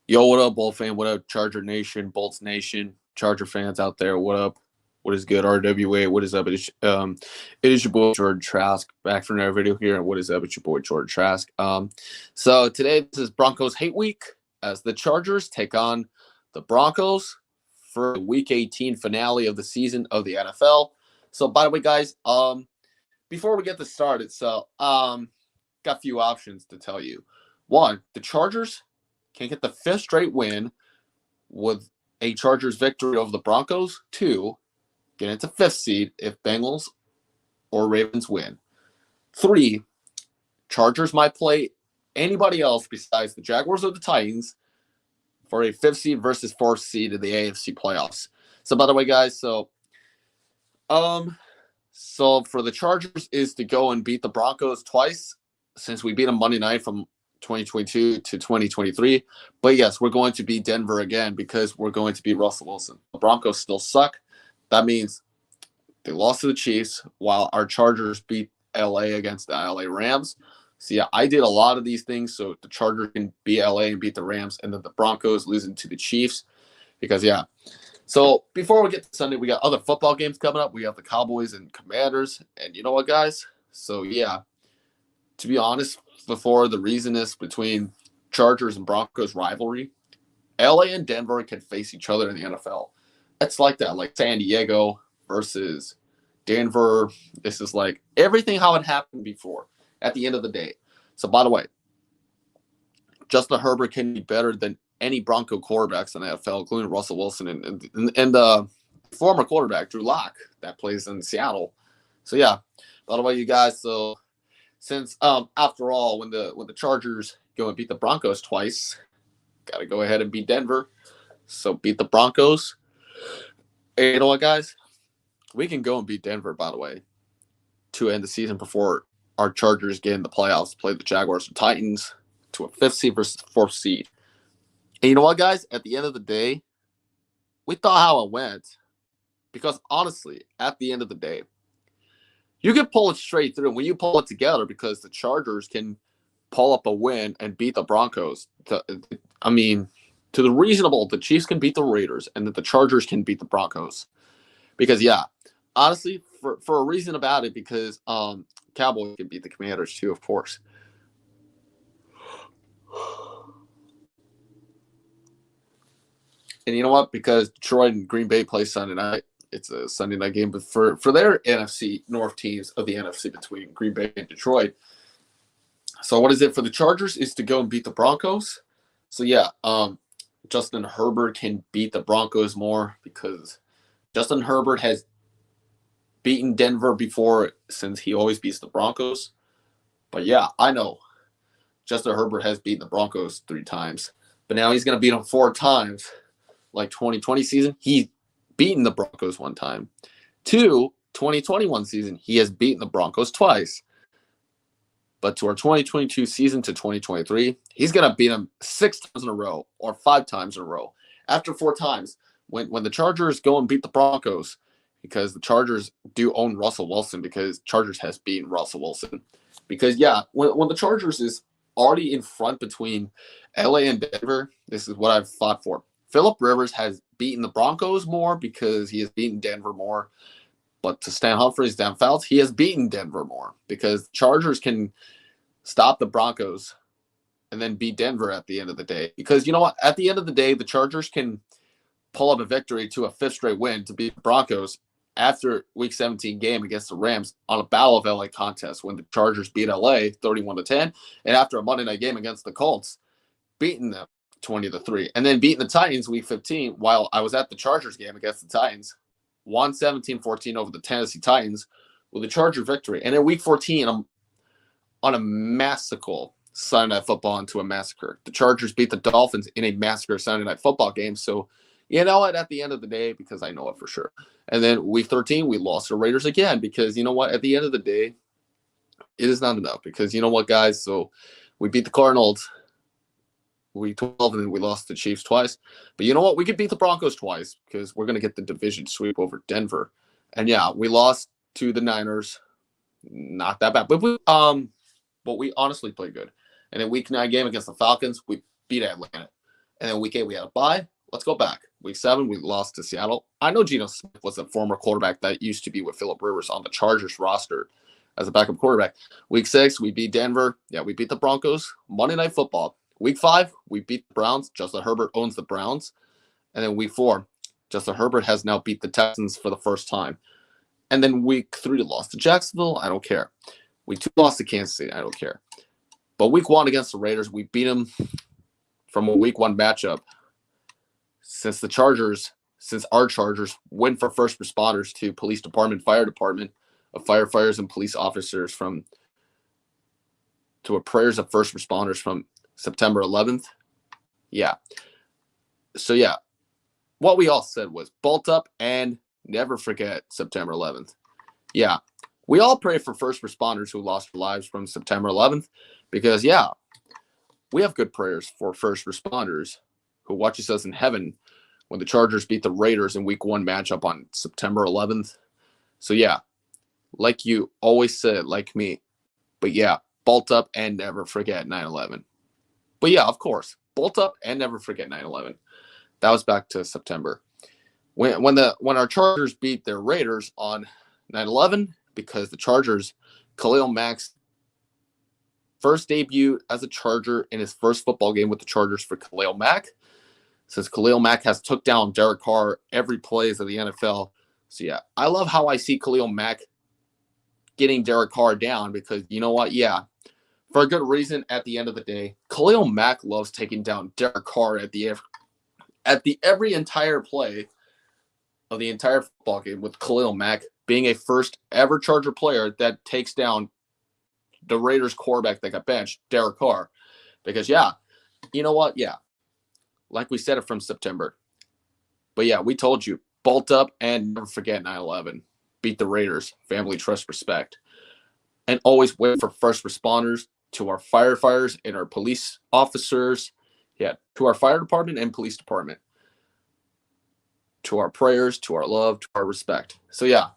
Yo, what up, Bolt fan? What up, Charger Nation, Bolts Nation, Charger fans out there? What up? What is good, RWA? What is up? It is your boy Jordan Trask back for another video here. What is up? It's your boy Jordan Trask. So today this is Broncos Hate Week as the Chargers take on the Broncos for the Week 18 finale of the season of the NFL. So, by the way, guys, before we get this started, got a few options to tell you. One, the Chargers can get the fifth straight win with a Chargers victory over the Broncos. Two, get into fifth seed if Bengals or Ravens win. Three, Chargers might play anybody else besides the Jaguars or the Titans for a fifth seed versus fourth seed in the AFC playoffs. So, by the way, guys, so for the Chargers is to go and beat the Broncos twice since we beat them Monday night from 2022 to 2023. But yes, we're going to beat Denver again because we're going to beat Russell Wilson. The Broncos still suck. That means they lost to the Chiefs while our Chargers beat LA against the LA Rams. So yeah, I did a lot of these things so the Chargers can beat LA and beat the Rams, and then the Broncos losing to the Chiefs because yeah. So before we get to Sunday, we got other football games coming up. We got the Cowboys and Commanders, and you know what, guys? So yeah, to be honest, before the reason is between Chargers and Broncos rivalry, LA and Denver can face each other in the NFL. It's like that, like San Diego versus Denver. This is like everything how it happened before at the end of the day. So, by the way, Justin Herbert can be better than any Bronco quarterbacks in the NFL, including Russell Wilson and the former quarterback, Drew Lock, that plays in Seattle. So, yeah, by the way, you guys, so since after all, when the Chargers go and beat the Broncos twice, got to go ahead and beat Denver. So beat the Broncos. And you know what, guys? We can go and beat Denver, by the way, to end the season before our Chargers get in the playoffs to play the Jaguars and Titans to a fifth seed versus fourth seed. And you know what, guys? At the end of the day, we thought how it went. Because honestly, at the end of the day, you can pull it straight through when you pull it together because the Chargers can pull up a win and beat the Broncos. To the reasonable, the Chiefs can beat the Raiders and that the Chargers can beat the Broncos. Because, yeah, honestly, for a reason about it, because Cowboys can beat the Commanders too, of course. And you know what? Because Detroit and Green Bay play Sunday night. It's a Sunday night game, but for their NFC North teams of the NFC between Green Bay and Detroit. So what is it for the Chargers is to go and beat the Broncos. So yeah, Justin Herbert can beat the Broncos more because Justin Herbert has beaten Denver before since he always beats the Broncos. But yeah, I know Justin Herbert has beaten the Broncos 3 times, but now he's going to beat them 4 times. Like 2020 season, he beaten the Broncos 1 time. 2, 2021 season, he has beaten the Broncos twice. But to our 2022 season to 2023, he's going to beat them 6 times in a row or 5 times in a row. After 4 times, when the Chargers go and beat the Broncos, because the Chargers do own Russell Wilson because Chargers has beaten Russell Wilson. Because, yeah, when the Chargers is already in front between LA and Denver, this is what I've fought for. Phillip Rivers has beaten the Broncos more because he has beaten Denver more. But to Stan Humphries downfield, he has beaten Denver more because Chargers can stop the Broncos and then beat Denver at the end of the day. Because you know what? At the end of the day, the Chargers can pull up a victory to a 5th straight win to beat the Broncos after Week 17 game against the Rams on a Battle of LA contest when the Chargers beat LA 31-10, and after a Monday night game against the Colts, beating them 20-3, and then beating the Titans Week 15 while I was at the Chargers game against the Titans, won 17-14 over the Tennessee Titans with a Charger victory. And in Week 14, I'm on a massacre Sunday Night Football into a massacre. The Chargers beat the Dolphins in a massacre Sunday Night Football game. So, you know what, at the end of the day, because I know it for sure. And then Week 13, we lost to the Raiders again because, you know what, at the end of the day, it is not enough. Because, you know what, guys, so we beat the Cardinals Week 12, and then we lost the Chiefs twice. But you know what? We could beat the Broncos twice because we're going to get the division sweep over Denver. And yeah, we lost to the Niners. Not that bad. But we honestly played good. And in Week 9 game against the Falcons, we beat Atlanta. And then week 8, we had a bye. Let's go back. Week 7, we lost to Seattle. I know Geno Smith was a former quarterback that used to be with Phillip Rivers on the Chargers roster as a backup quarterback. Week 6, we beat Denver. Yeah, we beat the Broncos. Monday Night Football. Week 5, we beat the Browns. Justin Herbert owns the Browns. And then week 4, Justin Herbert has now beat the Texans for the first time. And then week 3, lost to Jacksonville. I don't care. Week 2, lost to Kansas City. I don't care. But week 1 against the Raiders, we beat them from a week 1 matchup. Since our Chargers went for first responders to police department, fire department of firefighters and police officers to a prayers of first responders from September 11th. Yeah. So yeah, what we all said was bolt up and never forget September 11th. Yeah. We all pray for first responders who lost their lives from September 11th because, yeah, we have good prayers for first responders who watches us in heaven when the Chargers beat the Raiders in week 1 matchup on September 11th. So, yeah, like you always said, like me. But, yeah, bolt up and never forget 9/11. But, yeah, of course, bolt up and never forget 9/11. That was back to September. When our Chargers beat their Raiders on 9/11, because the Chargers, Khalil Mack's first debut as a Charger in his first football game with the Chargers for Khalil Mack, since Khalil Mack has took down Derek Carr every plays of the NFL. So, yeah, I love how I see Khalil Mack getting Derek Carr down because, you know what? Yeah, for a good reason at the end of the day. Khalil Mack loves taking down Derek Carr at the every entire play of the entire football game, with Khalil Mack being a first ever Charger player that takes down the Raiders quarterback that got benched, Derek Carr. Because, yeah, you know what? Yeah, like we said it from September. But, yeah, we told you, bolt up and never forget 9/11. Beat the Raiders. Family, trust, respect. And always wait for first responders, to our firefighters and our police officers. Yeah, to our fire department and police department. To our prayers, to our love, to our respect. So, yeah,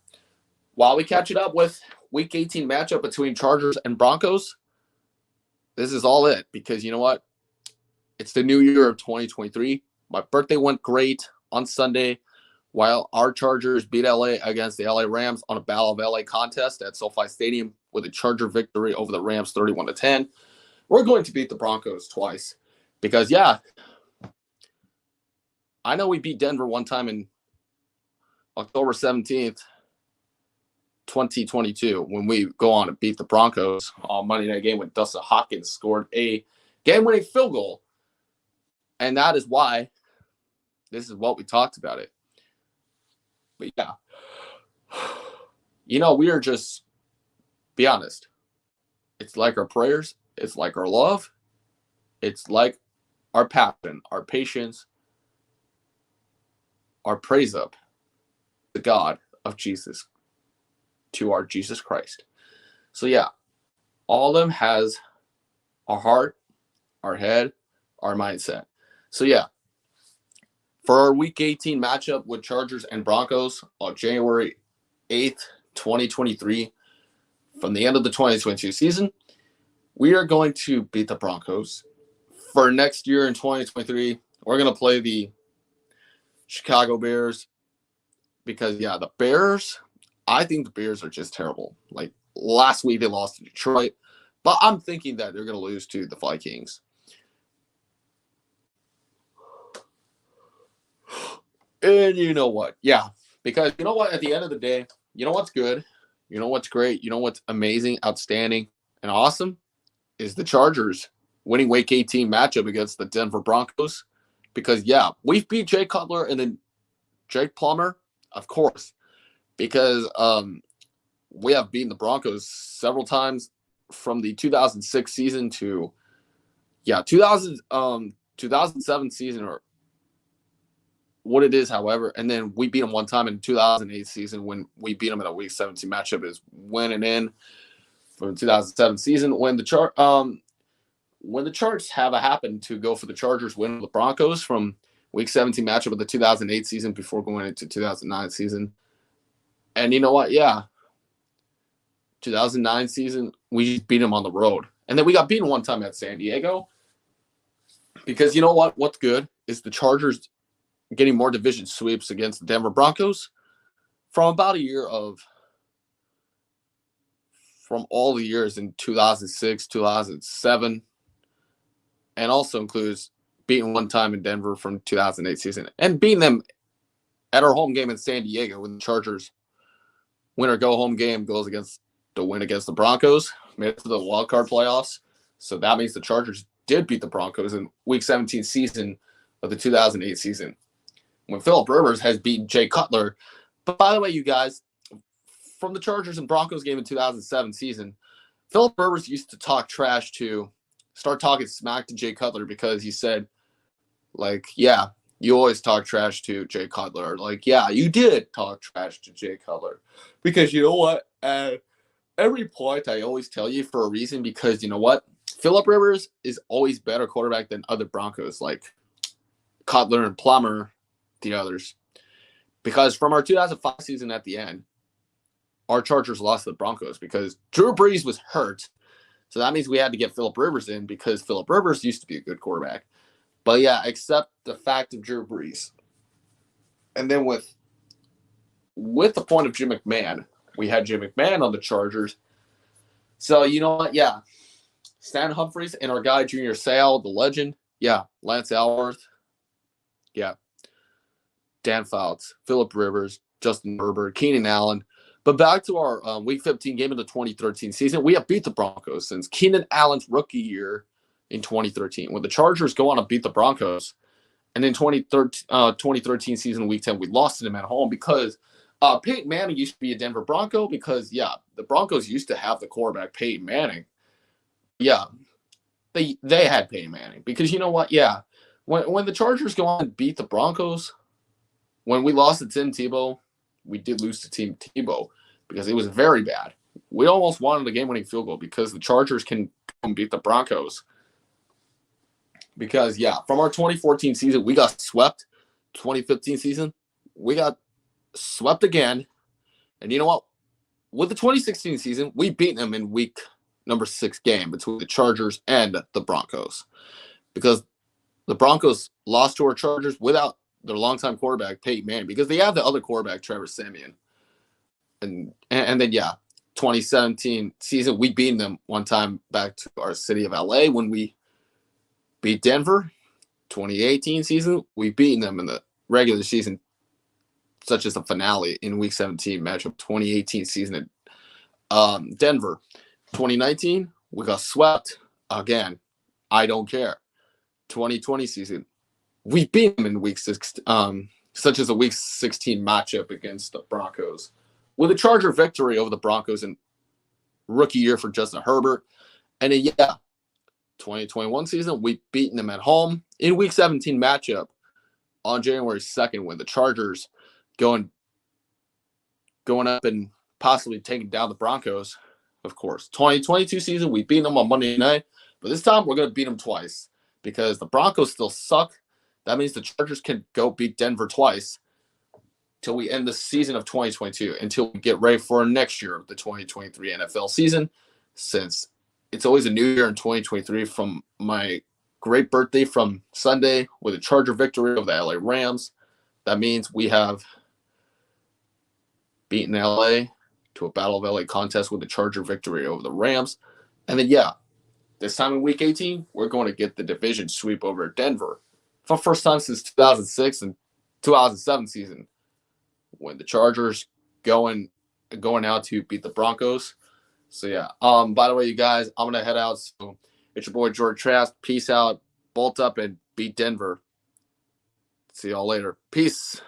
while we catch it up with week 18 matchup between Chargers and Broncos, this is all it. Because you know what? It's the new year of 2023. My birthday went great on Sunday while our Chargers beat LA against the LA Rams on a Battle of LA contest at SoFi Stadium with a Charger victory over the Rams 31-10. We're going to beat the Broncos twice because, yeah, I know we beat Denver one time in October 17th, 2022, when we go on and beat the Broncos on Monday Night Game when Dustin Hopkins scored a game-winning field goal. And that is why this is what we talked about it. But, yeah, you know, we are just, be honest, it's like our prayers, it's like our love, it's like our passion, our patience, our praise up the God of Jesus to our Jesus Christ. So, yeah, all of them has our heart, our head, our mindset. So, yeah, for our Week 18 matchup with Chargers and Broncos on January 8th, 2023, from the end of the 2022 season, we are going to beat the Broncos. For next year in 2023, we're going to play the Chicago Bears because, yeah, the Bears, I think the Bears are just terrible. Like, last week they lost to Detroit, but I'm thinking that they're going to lose to the Vikings. And you know what? Yeah, because you know what? At the end of the day, you know what's good? You know what's great? You know what's amazing, outstanding, and awesome? Is the Chargers winning Week 18 matchup against the Denver Broncos. Because, yeah, we've beat Jay Cutler and then Jake Plummer, of course, because we have beaten the Broncos several times from the 2006 season to, 2007 season, or what it is, however. And then we beat them one time in 2008 season when we beat them in a Week 17 matchup is winning in from the 2007 season when the Charts have a happen to go for the Chargers win the Broncos from Week 17 matchup of the 2008 season before going into 2009 season. And you know what? Yeah. 2009 season, we beat them on the road. And then we got beaten one time at San Diego. Because you know what? What's good is the Chargers getting more division sweeps against the Denver Broncos from about a year of from all the years in 2006, 2007, and also includes beating one time in Denver from 2008 season and beating them at our home game in San Diego when the Chargers winner go home game goes against the win against the Broncos, made it to the wild card playoffs. So that means the Chargers did beat the Broncos in Week 17 season of the 2008 season when Philip Rivers has beaten Jay Cutler. But by the way, you guys, from the Chargers and Broncos game in 2007 season, Philip Rivers used to start talking smack to Jay Cutler because he said, like, yeah, you always talk trash to Jay Cutler. Like, yeah, you did talk trash to Jay Cutler. Because you know what? Every point I always tell you for a reason because you know what? Philip Rivers is always better quarterback than other Broncos like Cutler and Plummer, the others. Because from our 2005 season at the end, our Chargers lost to the Broncos because Drew Brees was hurt. So that means we had to get Philip Rivers in because Philip Rivers used to be a good quarterback. But yeah, except the fact of Drew Brees. And then with the point of Jim McMahon, we had Jim McMahon on the Chargers. So you know what? Yeah. Stan Humphries and our guy Junior Seau, the legend. Yeah. Lance Alworth. Yeah. Dan Fouts, Philip Rivers, Justin Herbert, Keenan Allen. But back to our Week 15 game of the 2013 season, we have beat the Broncos since Keenan Allen's rookie year in 2013. When the Chargers go on to beat the Broncos, and in 2013 season, Week 10, we lost to them at home because Peyton Manning used to be a Denver Bronco because, yeah, the Broncos used to have the quarterback Peyton Manning. Yeah, they had Peyton Manning because you know what? Yeah, when the Chargers go on and beat the Broncos, when we lost to Tim Tebow, we did lose to Tim Tebow because it was very bad. We almost wanted a game-winning field goal because the Chargers can beat the Broncos. Because, yeah, from our 2014 season, we got swept. 2015 season, we got swept again. And you know what? With the 2016 season, we beat them in week number 6 game between the Chargers and the Broncos. Because the Broncos lost to our Chargers without their longtime quarterback, Peyton Manning, because they have the other quarterback, Trevor Siemian. And then, yeah, 2017 season, we beat them one time back to our city of LA when we beat Denver. 2018 season, we beat them in the regular season, such as the finale in Week 17 matchup. 2018 season at Denver. 2019, we got swept again. I don't care. 2020 season, we beat them in Week 6, such as a Week 16 matchup against the Broncos, with a Charger victory over the Broncos in rookie year for Justin Herbert. And then, yeah, 2021 season, we beaten them at home in Week 17 matchup on January 2nd when the Chargers going up and possibly taking down the Broncos, of course. 2022 season, we beat them on Monday night, but this time we're going to beat them twice because the Broncos still suck. That means the Chargers can go beat Denver twice till we end the season of 2022, until we get ready for next year, the 2023 NFL season, since it's always a new year in 2023 from my great birthday from Sunday with a Charger victory over the LA Rams. That means we have beaten LA to a Battle of LA contest with a Charger victory over the Rams. And then, yeah, this time in Week 18, we're going to get the division sweep over Denver for the first time since 2006 and 2007 season when the Chargers going out to beat the Broncos. So, yeah. By the way, you guys, I'm going to head out. So, it's your boy, George Trask. Peace out. Bolt up and beat Denver. See y'all later. Peace.